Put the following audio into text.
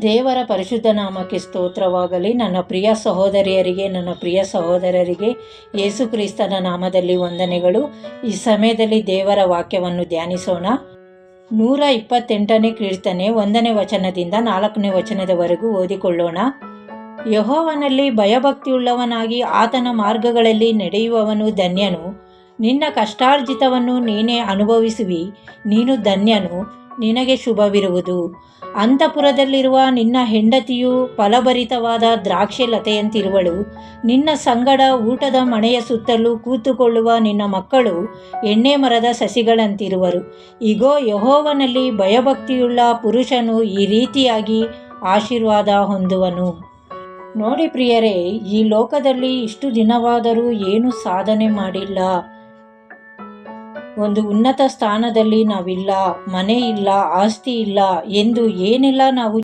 ದೇವರ ಪರಿಶುದ್ಧ ನಾಮಕ್ಕೆ ಸ್ತೋತ್ರವಾಗಲಿ. ನನ್ನ ಪ್ರಿಯ ಸಹೋದರಿಯರಿಗೆ, ನನ್ನ ಪ್ರಿಯ ಸಹೋದರರಿಗೆ ಯೇಸು ಕ್ರಿಸ್ತನ ನಾಮದಲ್ಲಿ ವಂದನೆಗಳು. ಈ ಸಮಯದಲ್ಲಿ ದೇವರ ವಾಕ್ಯವನ್ನು ಧ್ಯಾನಿಸೋಣ. 128ನೇ ಕೀರ್ತನೆ 1ನೇ ವಚನದಿಂದ 4ನೇ ವಚನದವರೆಗೂ ಓದಿಕೊಳ್ಳೋಣ. ಯೆಹೋವನಲ್ಲಿ ಭಯಭಕ್ತಿಯುಳ್ಳವನಾಗಿ ಆತನ ಮಾರ್ಗಗಳಲ್ಲಿ ನಡೆಯುವವನು ಧನ್ಯನು. ನಿನ್ನ ಕಷ್ಟಾರ್ಜಿತವನ್ನು ನೀನೇ ಅನುಭವಿಸುವಿ, ನೀನು ಧನ್ಯನು, ನಿನಗೆ ಶುಭವಿರುವುದು. ಅಂತಃಪುರದಲ್ಲಿರುವ ನಿನ್ನ ಹೆಂಡತಿಯು ಫಲಭರಿತವಾದ ದ್ರಾಕ್ಷಿ ಲತೆಯಂತಿರುವಳು. ನಿನ್ನ ಸಂಗಡ ಊಟದ ಮಣೆಯ ಸುತ್ತಲೂ ಕೂತುಕೊಳ್ಳುವ ನಿನ್ನ ಮಕ್ಕಳು ಎಣ್ಣೆ ಮರದ ಸಸಿಗಳಂತಿರುವರು. ಇಗೋ, ಯೆಹೋವನಲ್ಲಿ ಭಯಭಕ್ತಿಯುಳ್ಳ ಪುರುಷನು ಈ ರೀತಿಯಾಗಿ ಆಶೀರ್ವಾದ ಹೊಂದುವನು. ನೋಡಿ ಪ್ರಿಯರೇ, ಈ ಲೋಕದಲ್ಲಿ ಇಷ್ಟು ದಿನವಾದರೂ ಏನು ಸಾಧನೆ ಮಾಡಿಲ್ಲ. ಒಂದು ಉನ್ನತ ಸ್ಥಾನದಲ್ಲಿ ನಾವಿಲ್ಲ, ಮನೆ ಇಲ್ಲ, ಆಸ್ತಿ ಇಲ್ಲ ಎಂದು ಏನೆಲ್ಲ ನಾವು